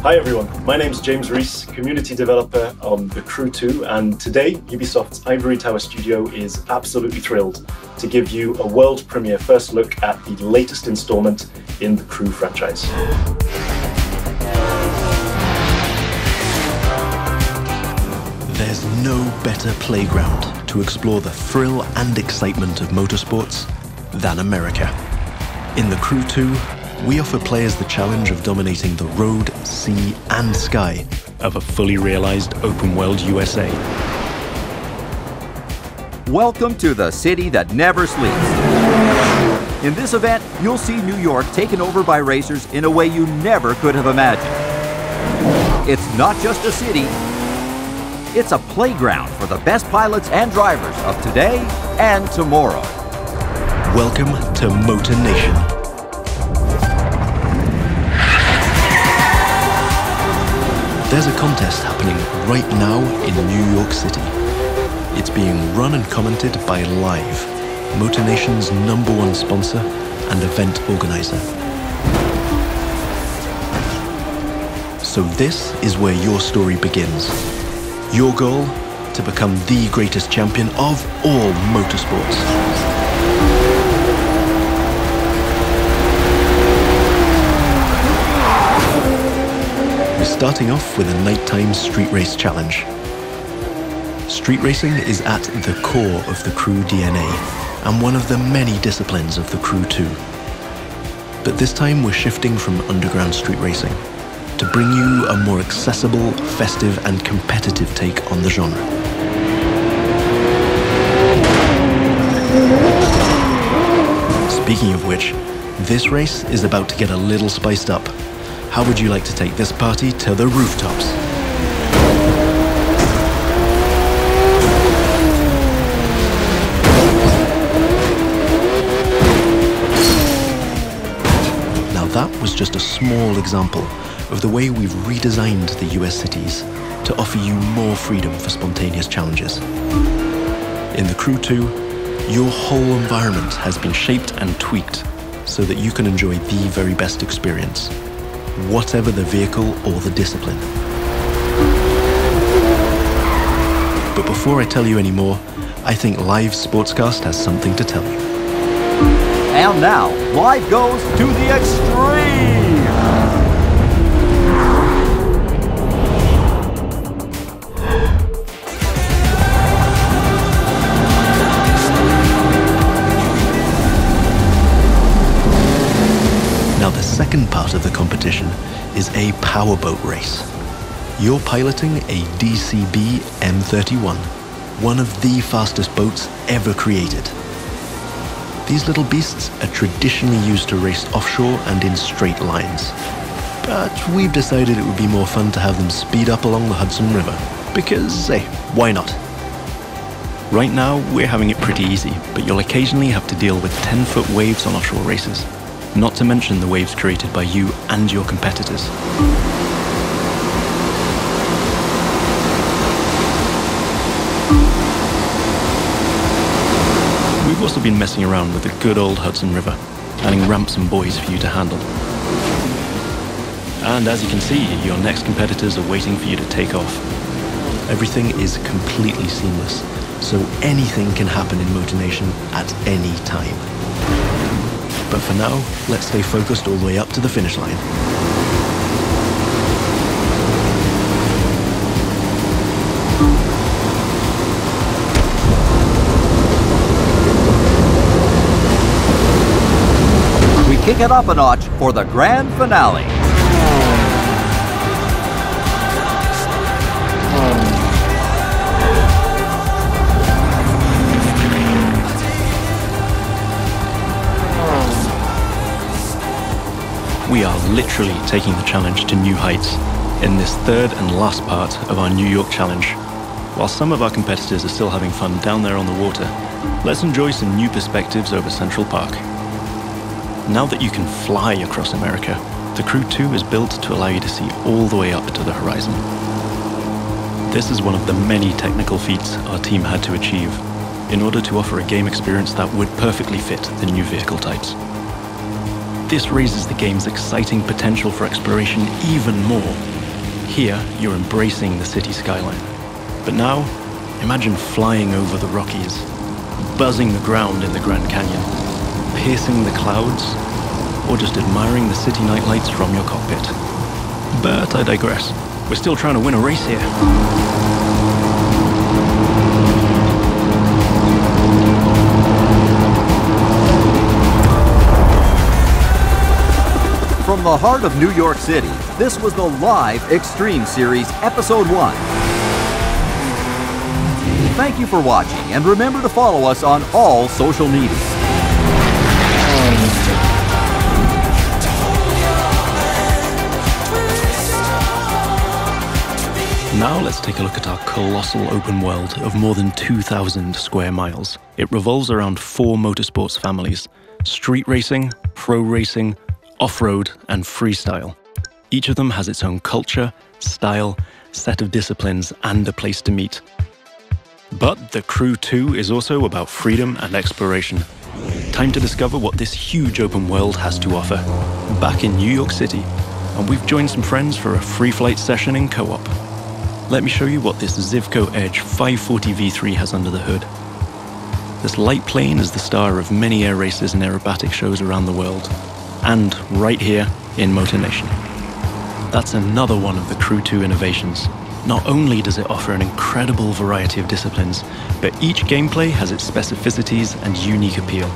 Hi everyone, my name's James Rees, community developer on The Crew 2, and today Ubisoft's Ivory Tower studio is absolutely thrilled to give you a world premiere first look at the latest installment in the Crew franchise. There's no better playground to explore the thrill and excitement of motorsports than America. In The Crew 2, we offer players the challenge of dominating the road, sea, and sky of a fully realized open-world USA. Welcome to the city that never sleeps. In this event, you'll see New York taken over by racers in a way you never could have imagined. It's not just a city, it's a playground for the best pilots and drivers of today and tomorrow. Welcome to Motornation. There's a contest happening right now in New York City. It's being run and commented by Live, Motornation's #1 sponsor and event organizer. So this is where your story begins. Your goal, to become the greatest champion of all motorsports. We're starting off with a nighttime street race challenge. Street racing is at the core of the Crew DNA and one of the many disciplines of the Crew 2. But this time we're shifting from underground street racing to bring you a more accessible, festive and competitive take on the genre. Speaking of which, this race is about to get a little spiced up. How would you like to take this party to the rooftops? Now that was just a small example of the way we've redesigned the US cities to offer you more freedom for spontaneous challenges. In the Crew 2, your whole environment has been shaped and tweaked so that you can enjoy the very best experience, whatever the vehicle or the discipline. But before I tell you any more, I think Live Sportscast has something to tell you. And now, Live goes to the extreme! Now the second part of the competition is a Powerboat Race. You're piloting a DCB M31, one of the fastest boats ever created. These little beasts are traditionally used to race offshore and in straight lines. But we've decided it would be more fun to have them speed up along the Hudson River, because, hey, why not? Right now, we're having it pretty easy, but you'll occasionally have to deal with 10-foot waves on offshore races. Not to mention the waves created by you and your competitors. We've also been messing around with the good old Hudson River, adding ramps and buoys for you to handle. And as you can see, your next competitors are waiting for you to take off. Everything is completely seamless, so anything can happen in Motornation at any time. But for now, let's stay focused all the way up to the finish line. We kick it up a notch for the grand finale. We are literally taking the challenge to new heights in this third and last part of our New York challenge. While some of our competitors are still having fun down there on the water, let's enjoy some new perspectives over Central Park. Now that you can fly across America, the Crew 2 is built to allow you to see all the way up to the horizon. This is one of the many technical feats our team had to achieve in order to offer a game experience that would perfectly fit the new vehicle types. This raises the game's exciting potential for exploration even more Here, you're embracing the city skyline. But now, imagine flying over the Rockies, buzzing the ground in the Grand Canyon, piercing the clouds, or just admiring the city nightlights from your cockpit. But I digress. We're still trying to win a race here. From the heart of New York City, this was the live Extreme Series Episode 1. Thank you for watching, and remember to follow us on all social media. Now let's take a look at our colossal open world of more than 2,000 square miles. It revolves around 4 motorsports families: street racing, pro racing, off-road, and freestyle. Each of them has its own culture, style, set of disciplines, and a place to meet. But the Crew 2 is also about freedom and exploration. Time to discover what this huge open world has to offer. Back in New York City, and we've joined some friends for a free flight session in co-op. Let me show you what this Zivco Edge 540 V3 has under the hood. This light plane is the star of many air races and aerobatic shows around the world, and right here in Motornation. That's another one of the Crew 2 innovations. Not only does it offer an incredible variety of disciplines, but each gameplay has its specificities and unique appeal.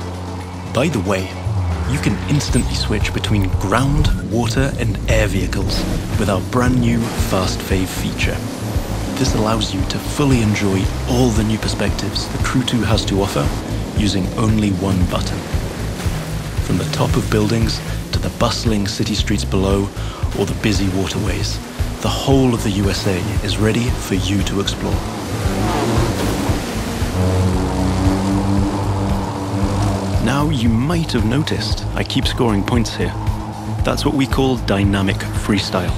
By the way, you can instantly switch between ground, water, and air vehicles with our brand new Fast Fave feature. This allows you to fully enjoy all the new perspectives the Crew 2 has to offer using only one button. From the top of buildings to the bustling city streets below or the busy waterways, the whole of the USA is ready for you to explore. Now you might have noticed I keep scoring points here. That's what we call dynamic freestyle.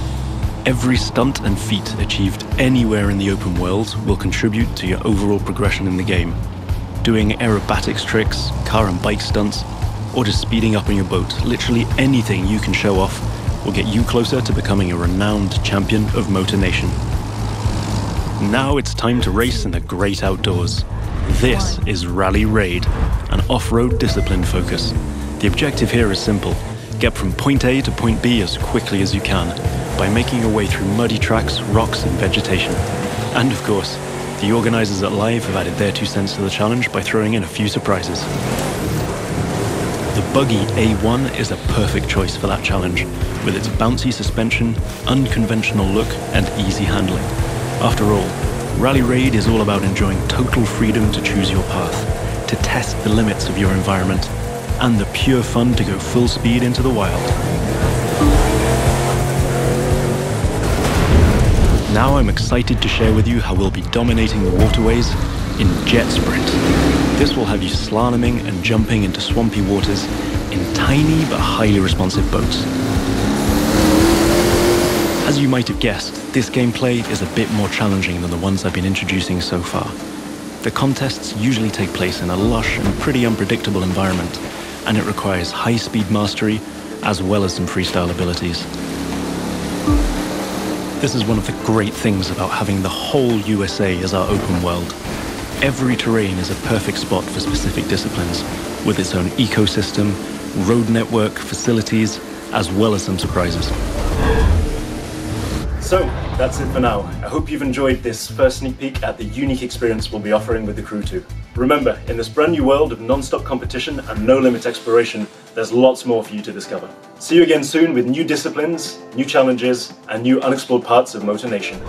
Every stunt and feat achieved anywhere in the open world will contribute to your overall progression in the game. Doing aerobatics tricks, car and bike stunts, or just speeding up on your boat, literally anything you can show off will get you closer to becoming a renowned champion of Motornation. Now it's time to race in the great outdoors. This is Rally Raid, an off-road discipline focus. The objective here is simple: get from point A to point B as quickly as you can by making your way through muddy tracks, rocks, and vegetation. And of course, the organizers at Live have added their 2 cents to the challenge by throwing in a few surprises. The buggy A1 is a perfect choice for that challenge, with its bouncy suspension, unconventional look, and easy handling. After all, Rally Raid is all about enjoying total freedom to choose your path, to test the limits of your environment, and the pure fun to go full speed into the wild. Now I'm excited to share with you how we'll be dominating the waterways in Jet Sprint. This will have you slaloming and jumping into swampy waters in tiny but highly responsive boats. As you might have guessed, this gameplay is a bit more challenging than the ones I've been introducing so far. The contests usually take place in a lush and pretty unpredictable environment, and it requires high-speed mastery as well as some freestyle abilities. This is one of the great things about having the whole USA as our open world. Every terrain is a perfect spot for specific disciplines, with its own ecosystem, road network, facilities, as well as some surprises. So, that's it for now. I hope you've enjoyed this first sneak peek at the unique experience we'll be offering with the Crew 2. Remember, in this brand new world of non-stop competition and no-limit exploration, there's lots more for you to discover. See you again soon with new disciplines, new challenges, and new unexplored parts of Motornation.